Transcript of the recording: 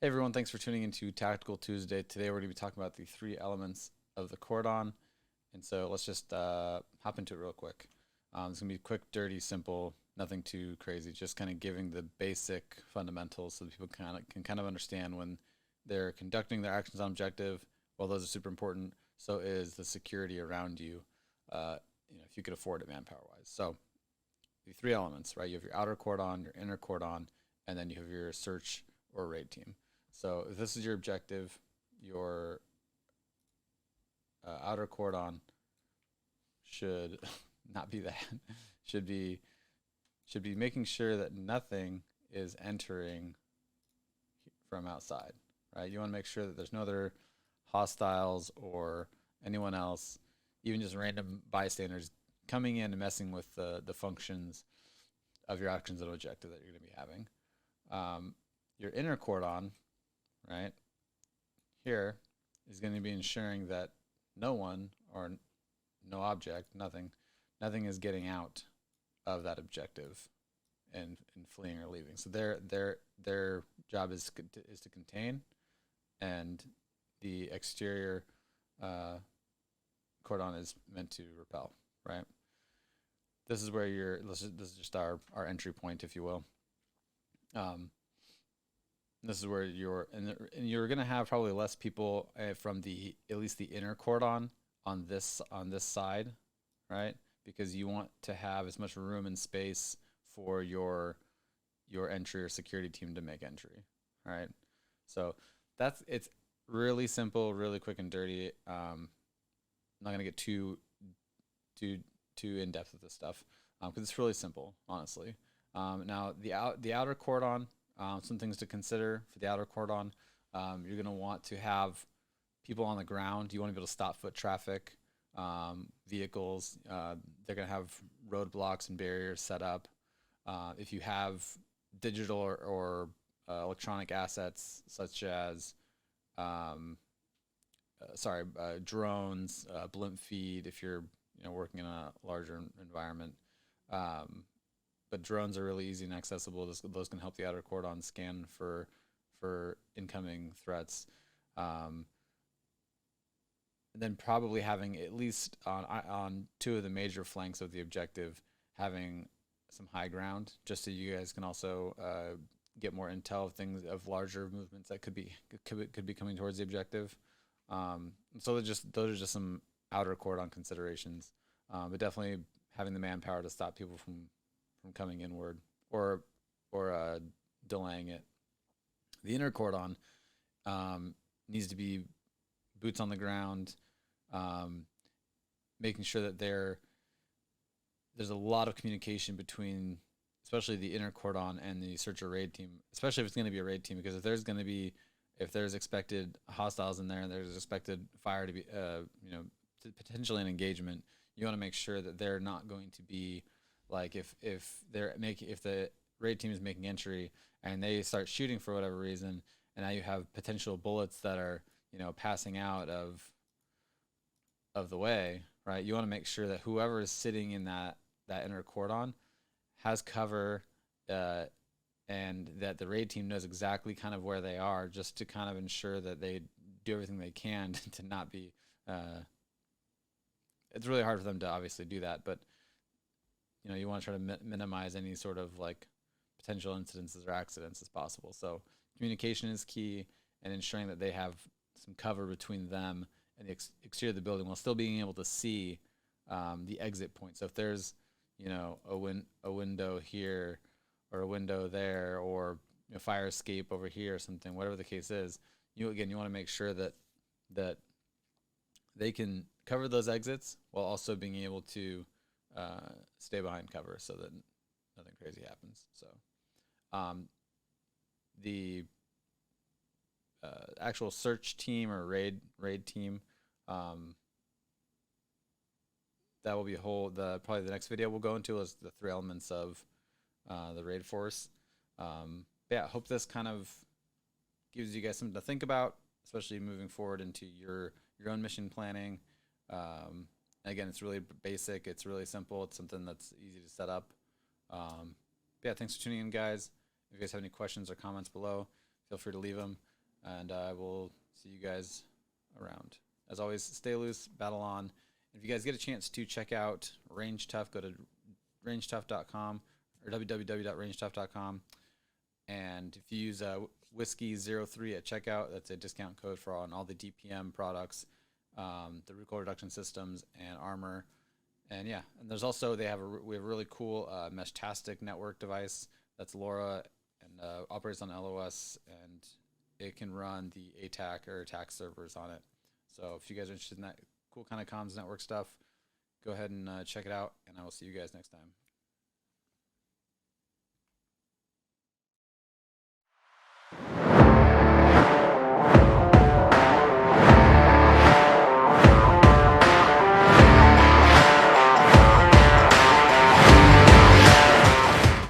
Hey everyone, thanks for tuning into Tactical Tuesday. Today we're going to be talking about the three elements of the cordon. And so let's just hop into it real quick. It's going to be quick, dirty, simple, nothing too crazy, just kind of giving the basic fundamentals so that people can kind of understand when they're conducting their actions on objective. Well, those are super important. So is the security around you, if you could afford it manpower wise. So the three elements, right? You have your outer cordon, your inner cordon, and then you have your search or raid team. So if this is your objective, your outer cordon should not be that. should be should be making sure that nothing is entering from outside, right? You want to make sure that there's no other hostiles or anyone else, even just random bystanders coming in and messing with the functions of your actions and objective that you're going to be having. Your inner cordon, right, here is going to be ensuring that no one or no object, nothing is getting out of that objective and fleeing or leaving. So their job is to contain, and the exterior cordon is meant to repel, right? This is where this is just our entry point, if you will. Um, this is where you're gonna have probably less people from the at least the inner cordon on this side, right? Because you want to have as much room and space for your entry or security team to make entry, right? So it's really simple, really quick and dirty. I'm not gonna get too too in depth with this stuff because it's really simple, honestly. Now the outer cordon, some things to consider for the outer cordon. You're gonna want to have people on the ground. You want to be able to stop foot traffic, vehicles. They're gonna have roadblocks and barriers set up. If you have digital or electronic assets such as um, drones, blimp feed, if you're working in a larger environment. Um, but drones are really easy and accessible. Those can help the outer cordon scan for incoming threats. Um, and then probably having at least on two of the major flanks of the objective, having some high ground, just so you guys can also get more intel of things of larger movements that could be coming towards the objective. So those are just some outer cordon considerations, but definitely having the manpower to stop people from coming inward or or delaying it. The inner cordon needs to be boots on the ground, um, making sure that there's a lot of communication between, especially the inner cordon and the search or raid team, especially if it's going to be a raid team, because if there's expected hostiles in there and there's expected fire to be, potentially an engagement, you want to make sure that they're not going to be like if the raid team is making entry and they start shooting for whatever reason, and now you have potential bullets that are passing out of the way, right? You want to make sure that whoever is sitting in that inner cordon has cover, uh, and that the raid team knows exactly kind of where they are, just to kind of ensure that they do everything they can to not be. It's really hard for them to obviously do that, but you want to try to minimize any sort of like potential incidences or accidents as possible. So communication is key, and ensuring that they have some cover between them and the exterior of the building while still being able to see the exit point. So if there's a window here or a window there, or fire escape over here or something, whatever the case is, you want to make sure that they can cover those exits while also being able to stay behind cover so that nothing crazy happens. So um, the actual search team or raid team, um, that will be probably the next video we'll go into is the three elements of the raid force. Yeah, hope this kind of gives you guys something to think about, especially moving forward into your own mission planning. Again, it's really basic. It's really simple. It's something that's easy to set up. Yeah, thanks for tuning in, guys. If you guys have any questions or comments below, feel free to leave them. and I will see you guys around. As always, stay loose, battle on. If you guys get a chance to check out Range Tough, go to rangetough.com or www.rangetough.com. And if you use whiskey03 at checkout, that's a discount code for on all the DPM products, the recoil reduction systems, and armor. And yeah, and there's also we have a really cool Meshtastic network device that's LoRa and operates on LOS, and it can run the ATAC or attack servers on it. So if you guys are interested in that cool kind of comms network stuff, go ahead and check it out, and I will see you guys next time.